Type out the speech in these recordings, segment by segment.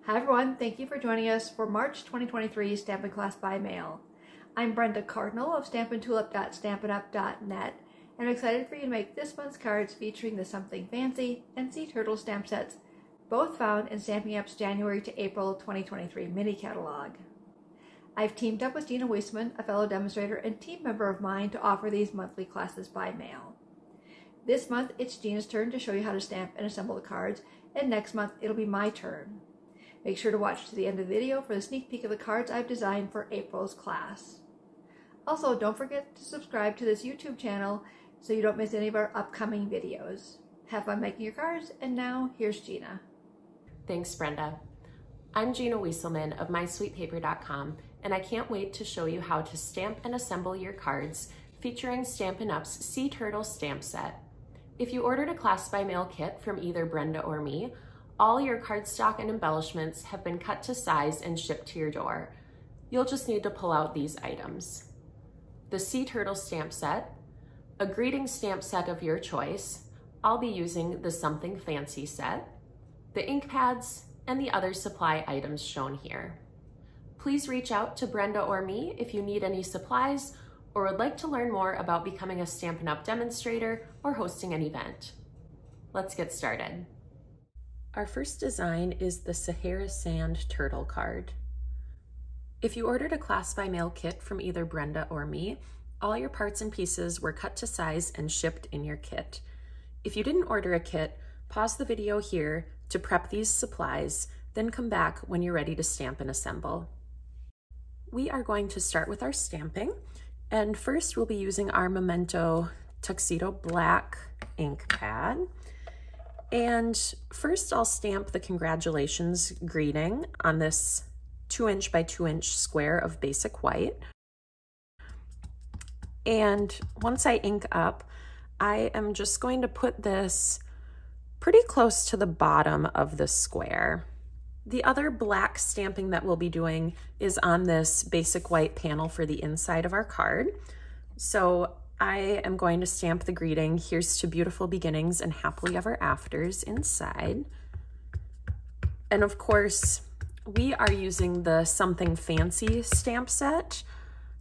Hi everyone, thank you for joining us for March 2023 Stampin' Class by Mail. I'm Brenda Cardinal of StampinTulip.StampinUp.net and I'm excited for you to make this month's cards featuring the Something Fancy and Sea Turtle stamp sets, both found in Stampin' Up's January to April 2023 mini catalog. I've teamed up with Gina Weissman, a fellow demonstrator and team member of mine, to offer these monthly classes by mail. This month it's Gina's turn to show you how to stamp and assemble the cards, and next month it'll be my turn. Make sure to watch to the end of the video for the sneak peek of the cards I've designed for April's class. Also, don't forget to subscribe to this YouTube channel so you don't miss any of our upcoming videos. Have fun making your cards, and now here's Gina. Thanks, Brenda. I'm Gina Wieselman of MySweetPaper.com, and I can't wait to show you how to stamp and assemble your cards featuring Stampin' Up's Sea Turtle stamp set. If you ordered a class by mail kit from either Brenda or me, all your cardstock and embellishments have been cut to size and shipped to your door. You'll just need to pull out these items: the Sea Turtle stamp set, a greeting stamp set of your choice. I'll be using the Something Fancy set, the ink pads, and the other supply items shown here. Please reach out to Brenda or me if you need any supplies or would like to learn more about becoming a Stampin' Up! Demonstrator or hosting an event. Let's get started. Our first design is the Sahara Sand Turtle card. If you ordered a class by mail kit from either Brenda or me, all your parts and pieces were cut to size and shipped in your kit. If you didn't order a kit, pause the video here to prep these supplies, then come back when you're ready to stamp and assemble. We are going to start with our stamping, and first we'll be using our Memento Tuxedo Black ink pad. And first I'll stamp the congratulations greeting on this 2" by 2" square of basic white. And once I ink up, I am just going to put this pretty close to the bottom of the square. The other black stamping that we'll be doing is on this basic white panel for the inside of our card. So I am going to stamp the greeting, "Here's to beautiful beginnings and happily ever afters," inside. And of course, we are using the Something Fancy stamp set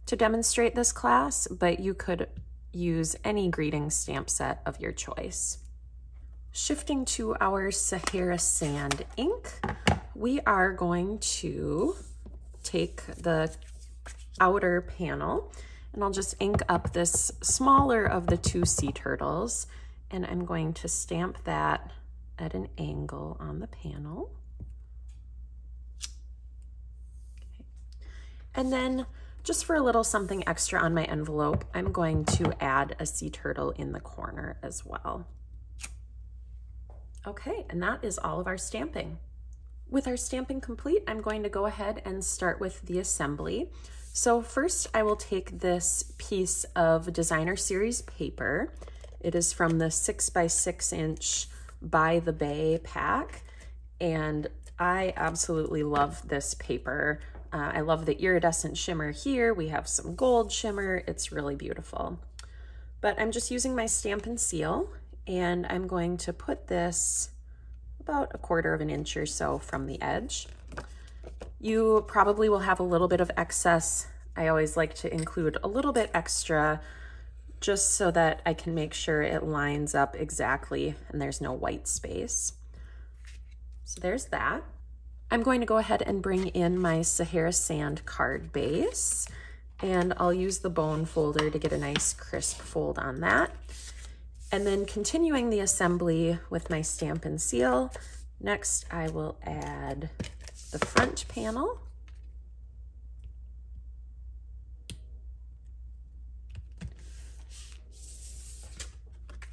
to demonstrate this class, but you could use any greeting stamp set of your choice. Shifting to our Sahara Sand ink, we are going to take the outer panel, and I'll just ink up this smaller of the two sea turtles, and I'm going to stamp that at an angle on the panel. Okay. And then just for a little something extra on my envelope, I'm going to add a sea turtle in the corner as well. Okay, and that is all of our stamping. With our stamping complete, I'm going to go ahead and start with the assembly. So first I will take this piece of Designer Series paper. It is from the 6 by 6" By the Bay pack, and I absolutely love this paper. I love the iridescent shimmer here. We have some gold shimmer. It's really beautiful. But I'm just using my Stampin' Seal, and I'm going to put this about 1/4 inch or so from the edge. You probably will have a little bit of excess. I always like to include a little bit extra just so that I can make sure it lines up exactly and there's no white space. So there's that. I'm going to go ahead and bring in my Sahara Sand card base, and I'll use the bone folder to get a nice crisp fold on that. And then continuing the assembly with my Stampin' Seal, next I will add the front panel.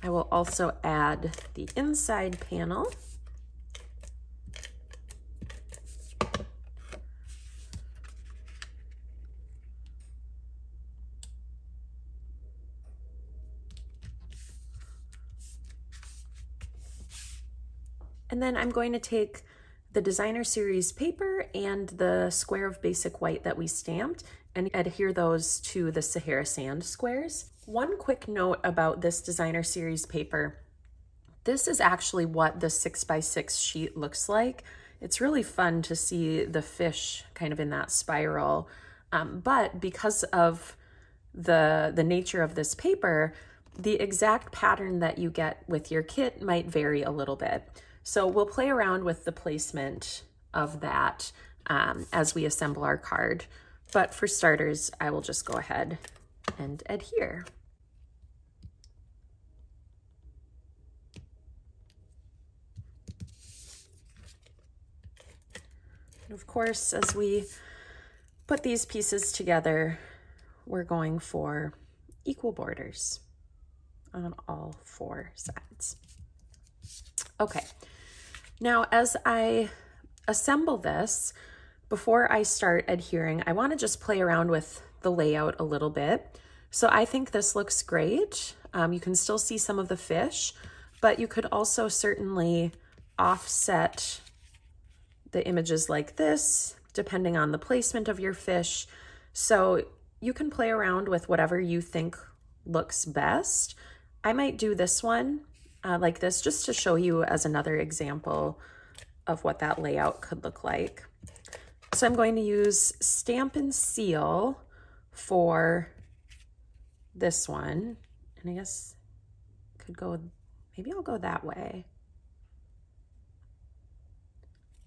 I will also add the inside panel. And then I'm going to take the Designer Series paper and the square of basic white that we stamped and adhere those to the Sahara Sand squares. One quick note about this Designer Series paper. This is actually what the 6 by 6 sheet looks like. it's really fun to see the fish kind of in that spiral. But because of the nature of this paper, the exact pattern that you get with your kit might vary a little bit. So we'll play around with the placement of that as we assemble our card. But for starters, I will just go ahead and adhere. And of course, as we put these pieces together, we're going for equal borders on all 4 sides. Okay, now as I assemble this, before I start adhering, I want to just play around with the layout a little bit. So I think this looks great. You can still see some of the fish, but you could also certainly offset the images like this, depending on the placement of your fish. So you can play around with whatever you think looks best. I might do this one like this just to show you as another example of what that layout could look like. So I'm going to use Stampin' Seal for this one. And I guess I could go, maybe I'll go that way.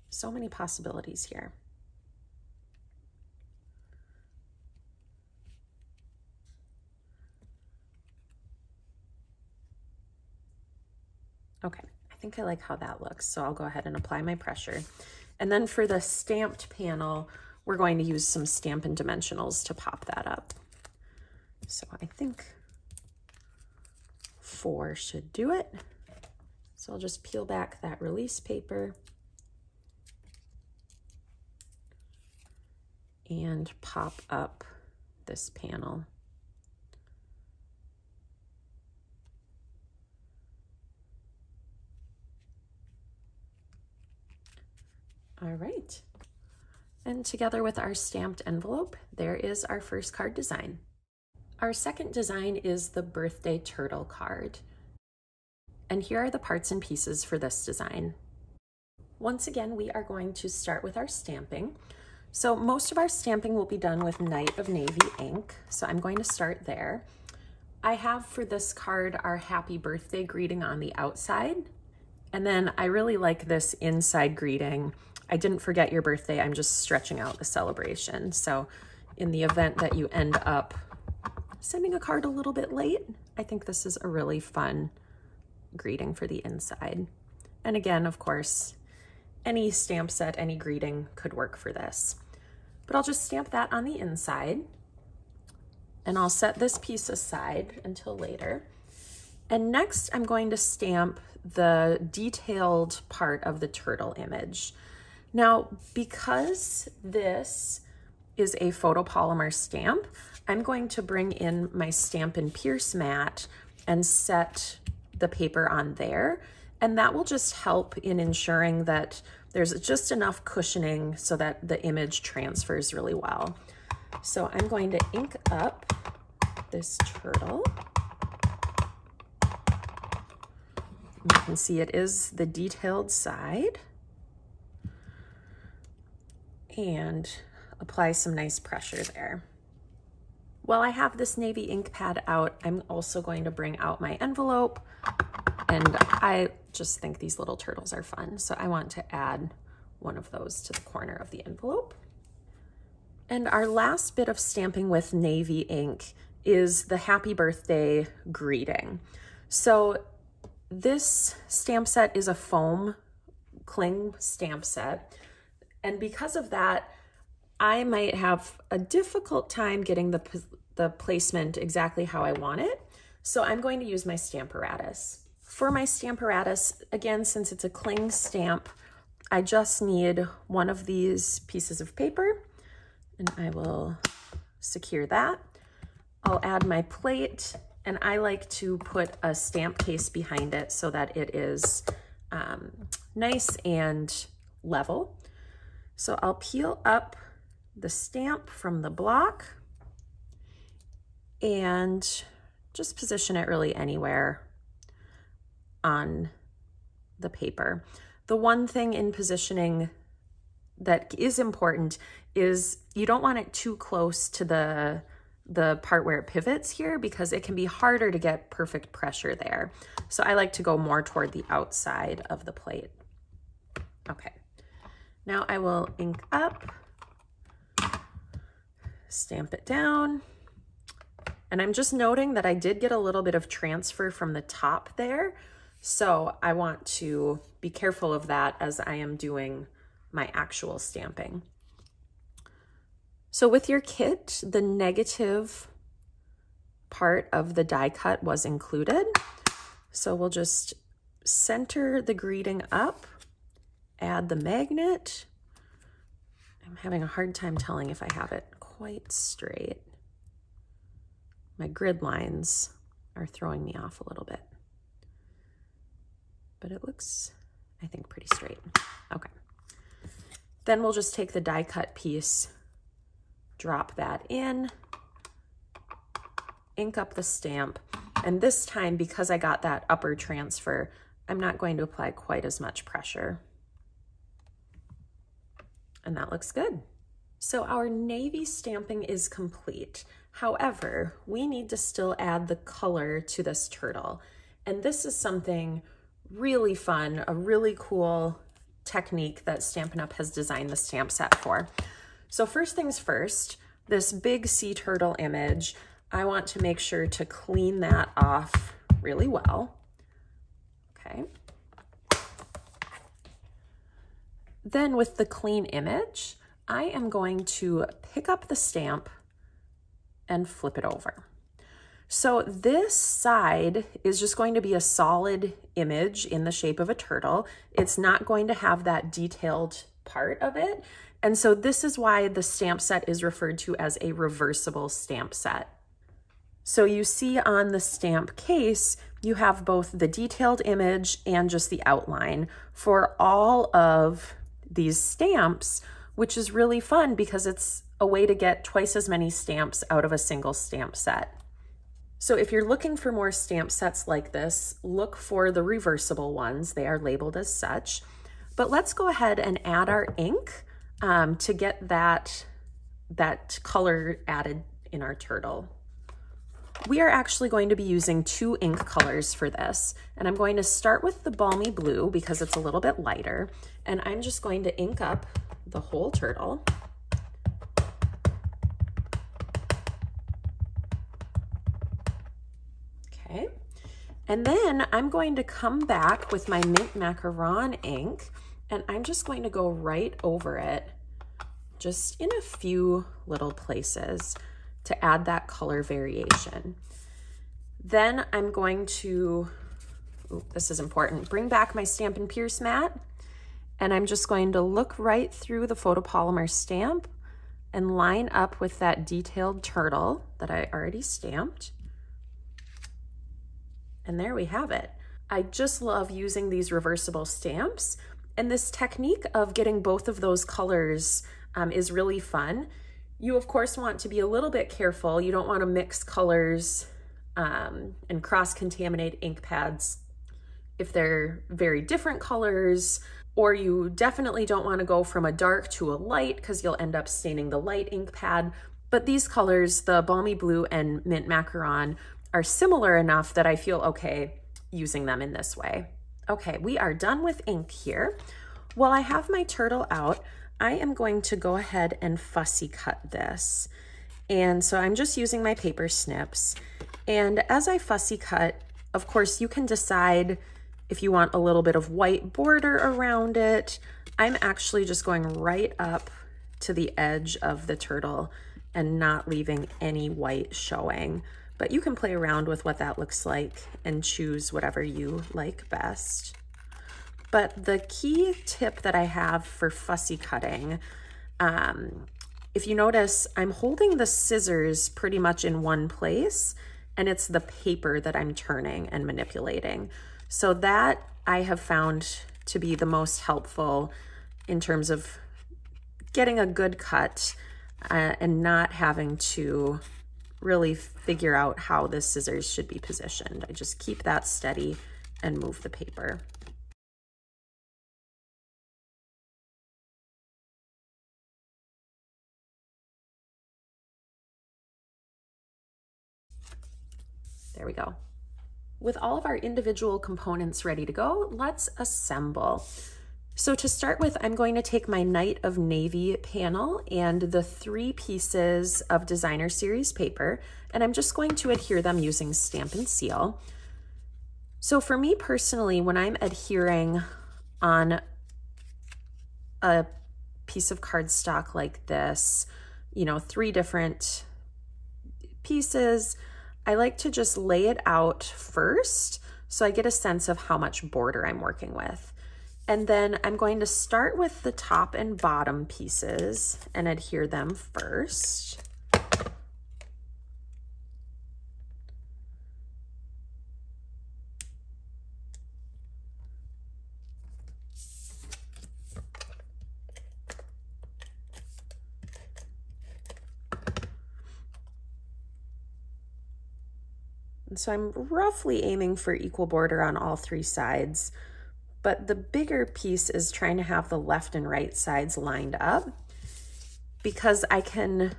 So many possibilities here. Okay, I think I like how that looks, so I'll go ahead and apply my pressure. And then for the stamped panel, we're going to use some Stampin' Dimensionals to pop that up. So I think 4 should do it. So I'll just peel back that release paper and pop up this panel. All right, and together with our stamped envelope, there is our first card design. Our second design is the birthday turtle card. And here are the parts and pieces for this design. Once again, we are going to start with our stamping. So most of our stamping will be done with Night of Navy ink. So I'm going to start there. I have for this card our happy birthday greeting on the outside. And then I really like this inside greeting. I didn't forget your birthday, I'm just stretching out the celebration. So in the event that you end up sending a card a little bit late, I think this is a really fun greeting for the inside. And again, of course, any stamp set, any greeting could work for this. But I'll just stamp that on the inside, and I'll set this piece aside until later. And next I'm going to stamp the detailed part of the turtle image. Now, because this is a photopolymer stamp, I'm going to bring in my Stampin' Pierce mat and set the paper on there. And that will just help in ensuring that there's just enough cushioning so that the image transfers really well. So I'm going to ink up this turtle. You can see it is the detailed side. And apply some nice pressure there. While I have this navy ink pad out, I'm also going to bring out my envelope, and I just think these little turtles are fun, so I want to add one of those to the corner of the envelope. And our last bit of stamping with navy ink is the happy birthday greeting. So this stamp set is a foam cling stamp set. And because of that, I might have a difficult time getting the placement exactly how I want it. So I'm going to use my Stamparatus. For my Stamparatus, again, since it's a cling stamp, I just need one of these pieces of paper, and I will secure that. I'll add my plate, and I like to put a stamp case behind it so that it is nice and level. So I'll peel up the stamp from the block and just position it really anywhere on the paper. The one thing in positioning that is important is you don't want it too close to the part where it pivots here, because it can be harder to get perfect pressure there. So I like to go more toward the outside of the plate. Okay, now I will ink up, stamp it down. And I'm just noting that I did get a little bit of transfer from the top there. So I want to be careful of that as I am doing my actual stamping. So with your kit, the negative part of the die cut was included. So we'll just center the greeting up, add the magnet. I'm having a hard time telling if I have it quite straight. My grid lines are throwing me off a little bit, but it looks, I think, pretty straight. Okay. Then we'll just take the die cut piece, drop that in, ink up the stamp, and this time, because I got that upper transfer, I'm not going to apply quite as much pressure. And that looks good. So our navy stamping is complete. However, we need to still add the color to this turtle. And this is something really fun, a really cool technique that Stampin' Up! Has designed the stamp set for. So first things first, this big sea turtle image, I want to make sure to clean that off really well. Okay. Then with the clean image, I am going to pick up the stamp and flip it over. So this side is just going to be a solid image in the shape of a turtle. It's not going to have that detailed part of it. And so this is why the stamp set is referred to as a reversible stamp set. So you see on the stamp case, you have both the detailed image and just the outline for all of these stamps, which is really fun because it's a way to get twice as many stamps out of a single stamp set. So if you're looking for more stamp sets like this, look for the reversible ones. They are labeled as such. But let's go ahead and add our ink to get that color added in our turtle. We are actually going to be using 2 ink colors for this, and I'm going to start with the balmy blue because it's a little bit lighter, and I'm just going to ink up the whole turtle. Okay, and then I'm going to come back with my mint macaron ink, and I'm just going to go right over it, just in a few little places to add that color variation. Then I'm going to, this is important, bring back my Stampin' Pierce mat, and I'm just going to look right through the photopolymer stamp and line up with that detailed turtle that I already stamped. And there we have it. I just love using these reversible stamps, and this technique of getting both of those colors is really fun. You of course want to be a little bit careful. You don't want to mix colors and cross-contaminate ink pads if they're very different colors, or you definitely don't want to go from a dark to a light because you'll end up staining the light ink pad. But these colors, the balmy blue and mint macaron, are similar enough that I feel okay using them in this way. Okay, we are done with ink here. While I have my turtle out, I am going to go ahead and fussy cut this. And so I'm just using my paper snips. And as I fussy cut, of course, you can decide if you want a little bit of white border around it. I'm actually just going right up to the edge of the turtle and not leaving any white showing. But you can play around with what that looks like and choose whatever you like best. But the key tip that I have for fussy cutting, if you notice, I'm holding the scissors pretty much in one place, and it's the paper that I'm turning and manipulating. So that I have found to be the most helpful in terms of getting a good cut and not having to really figure out how the scissors should be positioned. I just keep that steady and move the paper. There we go. With all of our individual components ready to go, let's assemble. So to start with, I'm going to take my Night of Navy panel and the 3 pieces of designer series paper, and I'm just going to adhere them using Stampin' Seal. So for me personally, when I'm adhering on a piece of cardstock like this, you know, 3 different pieces, I like to just lay it out first so I get a sense of how much border I'm working with. And then I'm going to start with the top and bottom pieces and adhere them first. And so I'm roughly aiming for equal border on all 3 sides, but the bigger piece is trying to have the left and right sides lined up because I can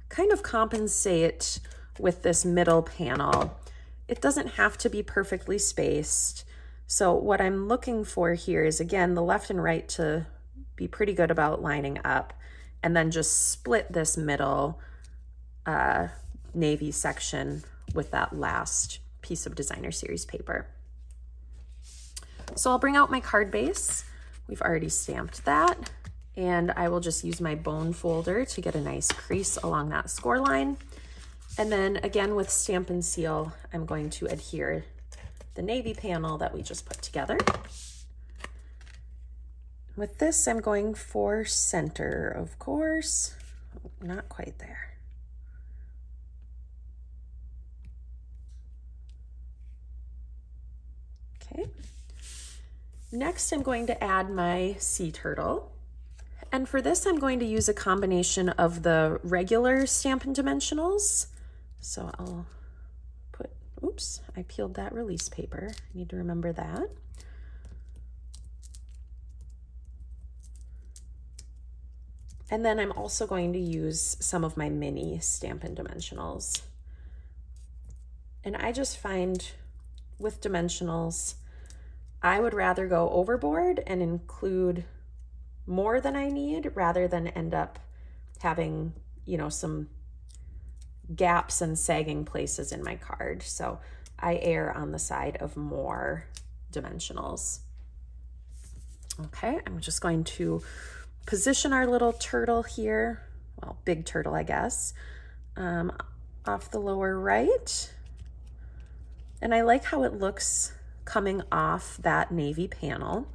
kind of compensate with this middle panel. It doesn't have to be perfectly spaced. So what I'm looking for here is, again, the left and right to be pretty good about lining up, and then just split this middle navy section with that last piece of designer series paper. So I'll bring out my card base. We've already stamped that, and I will just use my bone folder to get a nice crease along that score line. And then again with Stampin' Seal, I'm going to adhere the navy panel that we just put together. With this, I'm going for center, of course. Not quite there. Okay. Next, I'm going to add my sea turtle. And for this, I'm going to use a combination of the regular Stampin' Dimensionals. So I'll put, oops, I peeled that release paper. I need to remember that. And then I'm also going to use some of my mini Stampin' Dimensionals. And I just find with dimensionals, I would rather go overboard and include more than I need rather than end up having, you know, some gaps and sagging places in my card. So I err on the side of more dimensionals. Okay, I'm just going to position our little turtle here, well, big turtle, I guess, off the lower right. And I like how it looks coming off that navy panel.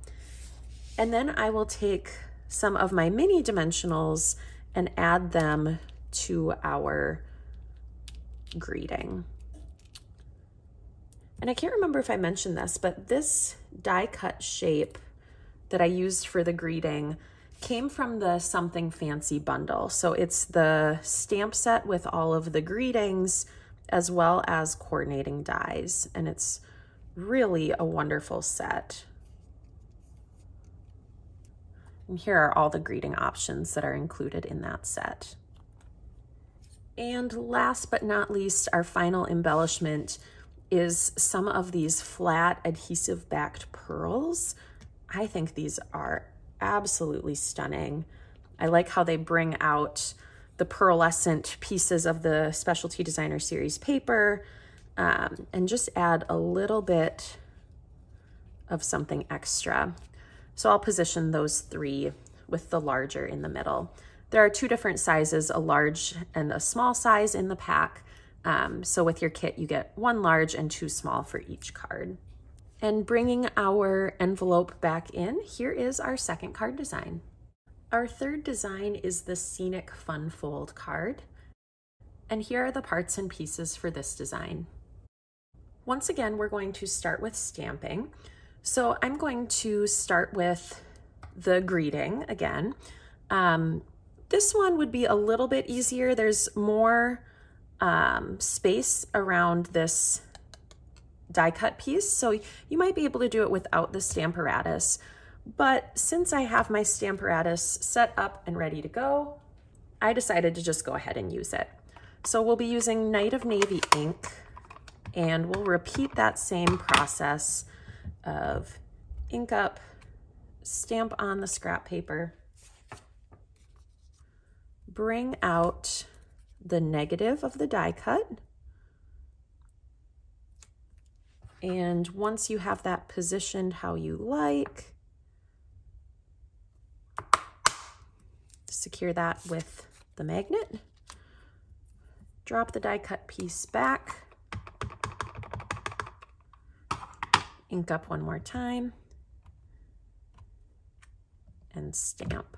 And then I will take some of my mini dimensionals and add them to our greeting. And I can't remember if I mentioned this, but this die cut shape that I used for the greeting came from the Something Fancy bundle. So it's the stamp set with all of the greetings as well as coordinating dies, and it's really a wonderful set. And here are all the greeting options that are included in that set. And last but not least, our final embellishment is some of these flat adhesive backed pearls. I think these are absolutely stunning. I like how they bring out the pearlescent pieces of the Specialty Designer Series paper and just add a little bit of something extra. So I'll position those 3 with the larger in the middle. There are 2 different sizes, a large and a small size in the pack. So with your kit, you get 1 large and 2 small for each card. And bringing our envelope back in, here is our second card design. Our third design is the Scenic Fun Fold card. And here are the parts and pieces for this design. Once again, we're going to start with stamping. So I'm going to start with the greeting again. This one would be a little bit easier. There's more space around this die cut piece, so you might be able to do it without the Stamparatus. But since I have my Stamparatus set up and ready to go, I decided to just go ahead and use it. So we'll be using Night of Navy ink And we'll repeat that same process of ink up, stamp on the scrap paper, bring out the negative of the die cut. And once you have that positioned how you like, secure that with the magnet. Drop the die cut piece back. Ink up one more time. And stamp.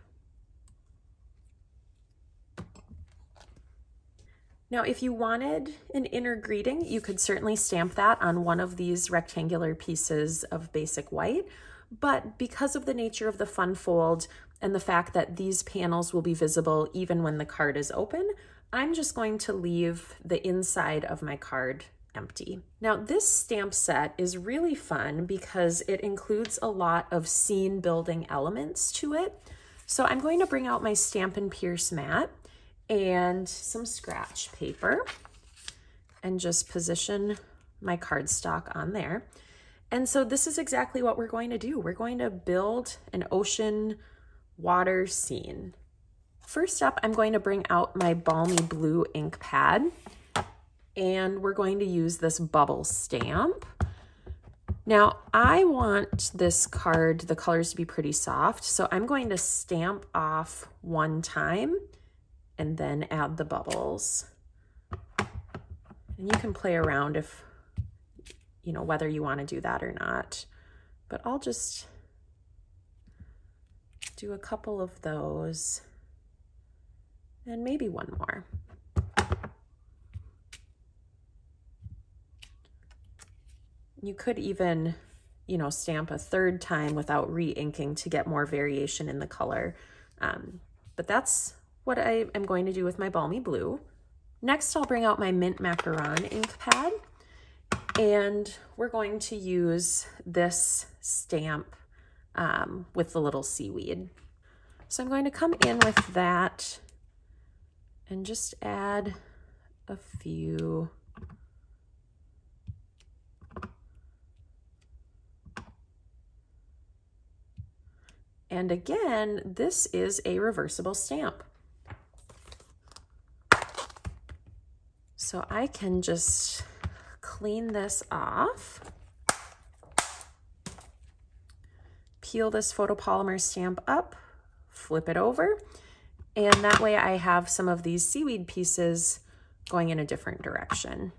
Now, if you wanted an inner greeting, you could certainly stamp that on one of these rectangular pieces of basic white, but because of the nature of the fun fold and the fact that these panels will be visible even when the card is open, I'm just going to leave the inside of my card empty. Now, this stamp set is really fun because it includes a lot of scene building elements to it. So I'm going to bring out my Stampin' Pierce mat and some scratch paper and just position my cardstock on there. And so this is exactly what we're going to do. We're going to build an ocean water scene. First up, I'm going to bring out my balmy blue ink pad, and we're going to use this bubble stamp. Now, I want this card, the colors to be pretty soft, so I'm going to stamp off one time and then add the bubbles. And you can play around if, you know, whether you want to do that or not. But I'll just do a couple of those and maybe one more. You could even, you know, stamp a third time without re-inking to get more variation in the color. But that's what I am going to do with my balmy blue. Next, I'll bring out my mint macaron ink pad, and we're going to use this stamp with the little seaweed. So I'm going to come in with that and just add a few. And again, this is a reversible stamp. So I can just clean this off, peel this photopolymer stamp up, flip it over, and that way I have some of these seaweed pieces going in a different direction.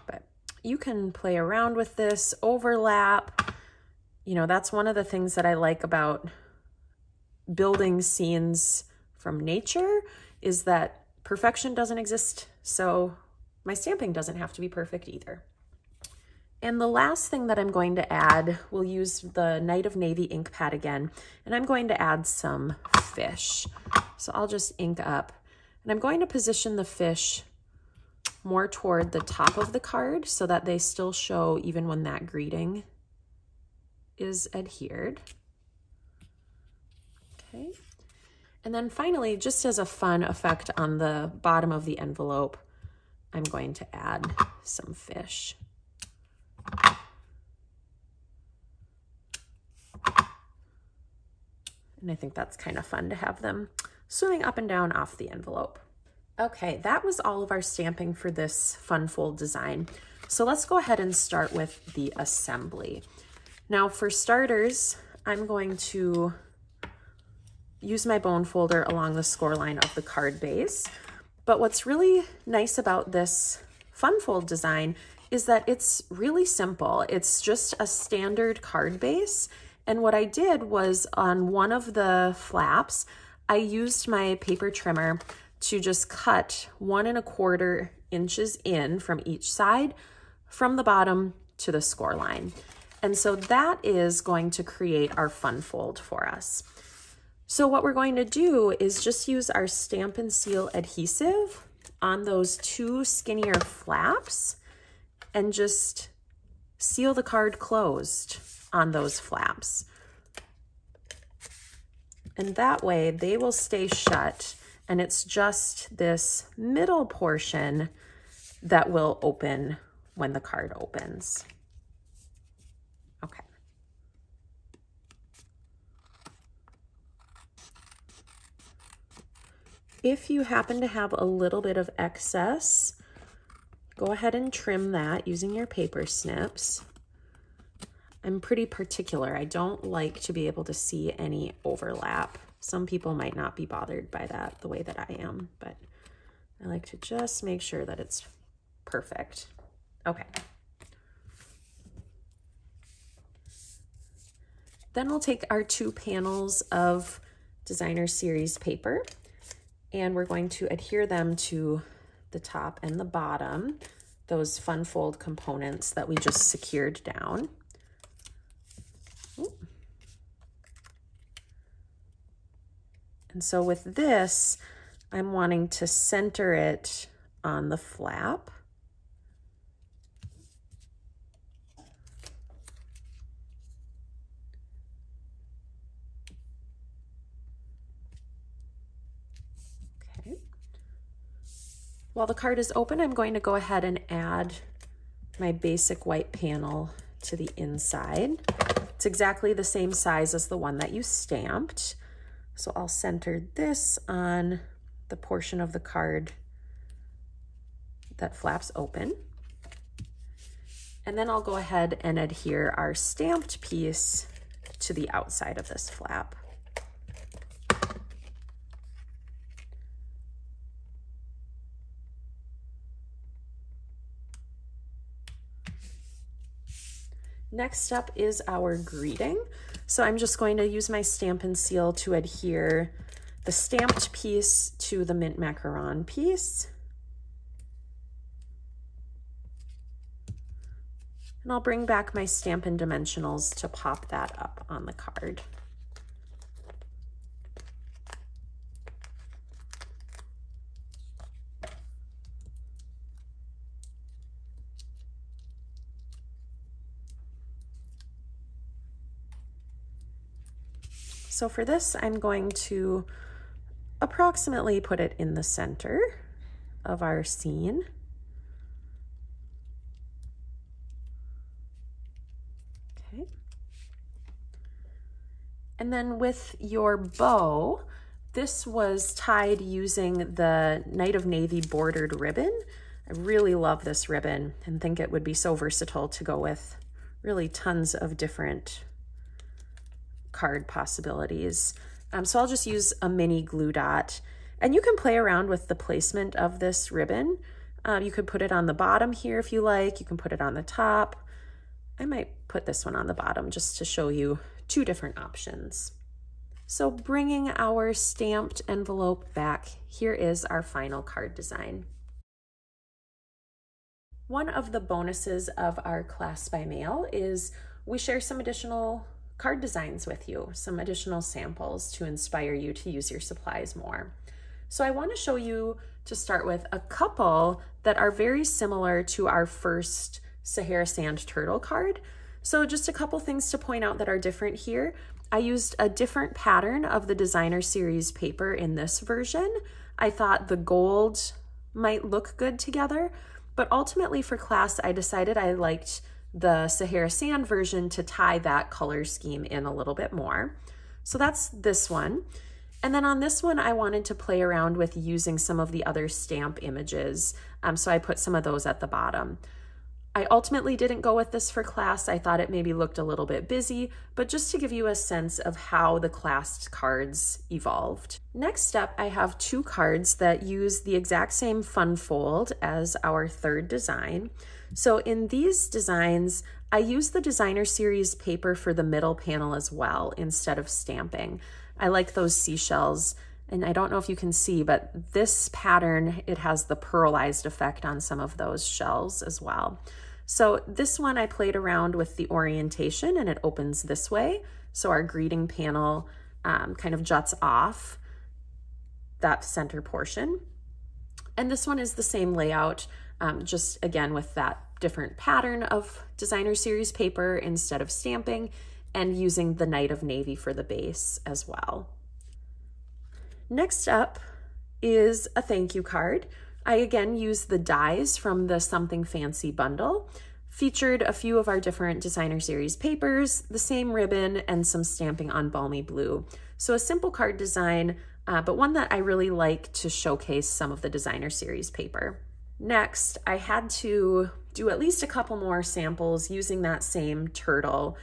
But you can play around with this, overlap. You know, that's one of the things that I like about building scenes from nature, is that perfection doesn't exist, so my stamping doesn't have to be perfect either. And the last thing that I'm going to add, we'll use the Night of Navy ink pad again, and I'm going to add some fish. So I'll just ink up, and I'm going to position the fish more toward the top of the card so that they still show even when that greeting is adhered. Okay. And then finally, just as a fun effect on the bottom of the envelope, I'm going to add some fish. And I think that's kind of fun to have them swimming up and down off the envelope. Okay, that was all of our stamping for this fun fold design. So let's go ahead and start with the assembly. Now for starters, I'm going to use my bone folder along the score line of the card base. But what's really nice about this fun fold design is that it's really simple. It's just a standard card base. And what I did was on one of the flaps, I used my paper trimmer to just cut 1 1/4 inches in from each side, from the bottom to the score line. And so that is going to create our fun fold for us. So what we're going to do is just use our Stampin' Seal adhesive on those 2 skinnier flaps and just seal the card closed on those flaps. And that way they will stay shut and it's just this middle portion that will open when the card opens. Okay. If you happen to have a little bit of excess, go ahead and trim that using your paper snips. I'm pretty particular. I don't like to be able to see any overlap. Some people might not be bothered by that the way that I am, but I like to just make sure that it's perfect. Okay. Then we'll take our 2 panels of designer series paper and we're going to adhere them to the top and the bottom, those fun fold components that we just secured down. Ooh. And so with this, I'm wanting to center it on the flap. Okay. While the card is open, I'm going to go ahead and add my basic white panel to the inside. It's exactly the same size as the one that you stamped. So I'll center this on the portion of the card that flaps open. And then I'll go ahead and adhere our stamped piece to the outside of this flap. Next up is our greeting. So I'm just going to use my Stampin' seal to adhere the stamped piece to the mint macaron piece. And I'll bring back my Stampin' dimensionals to pop that up on the card. So for this, I'm going to approximately put it in the center of our scene. Okay. And then with your bow, this was tied using the Night of Navy bordered ribbon. I really love this ribbon and think it would be so versatile to go with really tons of different card possibilities. So I'll just use a mini glue dot, and you can play around with the placement of this ribbon. You could put it on the bottom here if you like. You can put it on the top. I might put this one on the bottom just to show you 2 different options. So bringing our stamped envelope back, here is our final card design. One of the bonuses of our class by mail is we share some additional card designs with you, some additional samples to inspire you to use your supplies more. So I want to show you, to start with, a couple that are very similar to our first Sahara Sand Turtle card. So just a couple things to point out that are different here. I used a different pattern of the designer series paper in this version. I thought the gold might look good together, but ultimately for class, I decided I liked the Sahara Sand version to tie that color scheme in a little bit more. So that's this one. And then on this one, I wanted to play around with using some of the other stamp images. So I put some of those at the bottom. I ultimately didn't go with this for class. I thought it maybe looked a little bit busy, but just to give you a sense of how the class cards evolved. Next up, I have 2 cards that use the exact same fun fold as our third design. So in these designs, I use the designer series paper for the middle panel as well instead of stamping. I like those seashells, and I don't know if you can see, but this pattern, it has the pearlized effect on some of those shells as well. So this one I played around with the orientation, and it opens this way. So our greeting panel kind of juts off that center portion. And this one is the same layout, just again with that different pattern of designer series paper instead of stamping, and using the Night of Navy for the base as well. Next up is a thank you card. I again used the dies from the Something Fancy bundle, featured a few of our different designer series papers, the same ribbon, and some stamping on balmy blue. So a simple card design, but one that I really like to showcase some of the designer series paper. Next, I had to do at least a couple more samples using that same turtle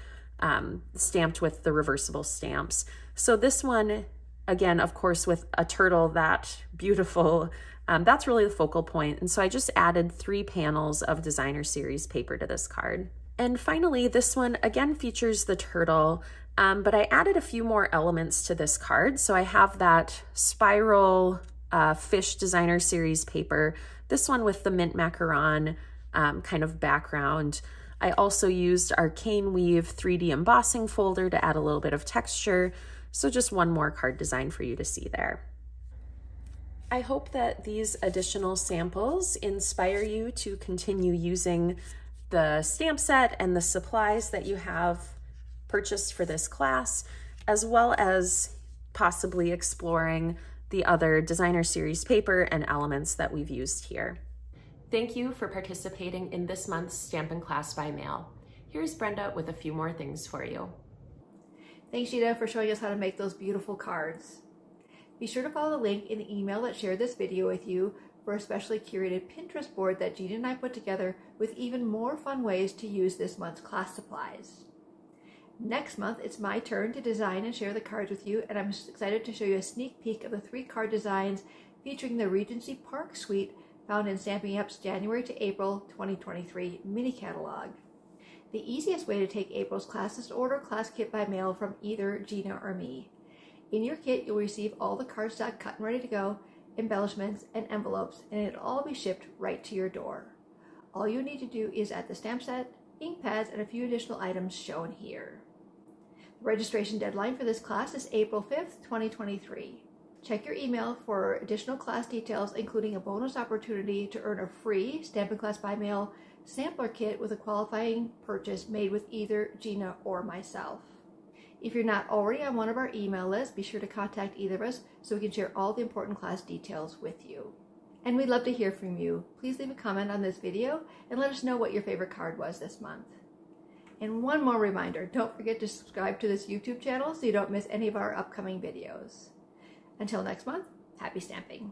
stamped with the reversible stamps. So this one, again, of course, with a turtle that beautiful, that's really the focal point. And so I just added 3 panels of designer series paper to this card. And finally, this one again features the turtle, but I added a few more elements to this card. So I have that spiral fish designer series paper, this one with the mint macaron kind of background. I also used our Cane Weave 3D embossing folder to add a little bit of texture. So just one more card design for you to see there. I hope that these additional samples inspire you to continue using the stamp set and the supplies that you have purchased for this class, as well as possibly exploring the other designer series paper and elements that we've used here. Thank you for participating in this month's Stampin' Class by Mail. Here's Brenda with a few more things for you. Thanks, Gina, for showing us how to make those beautiful cards. Be sure to follow the link in the email that shared this video with you for a specially curated Pinterest board that Gina and I put together with even more fun ways to use this month's class supplies. Next month, it's my turn to design and share the cards with you, and I'm excited to show you a sneak peek of the 3 card designs featuring the Regency Park Suite found in Stampin' Up's January to April 2023 mini catalog. The easiest way to take April's class is to order a class kit by mail from either Gina or me. In your kit, you'll receive all the cardstock cut and ready to go, embellishments, and envelopes, and it'll all be shipped right to your door. All you need to do is add the stamp set, ink pads, and a few additional items shown here. The registration deadline for this class is April 5th, 2023. Check your email for additional class details, including a bonus opportunity to earn a free Stampin' Class by Mail sampler kit with a qualifying purchase made with either Gina or myself. If you're not already on one of our email lists, be sure to contact either of us so we can share all the important class details with you. And we'd love to hear from you. Please leave a comment on this video and let us know what your favorite card was this month. And one more reminder, don't forget to subscribe to this YouTube channel so you don't miss any of our upcoming videos. Until next month, happy stamping!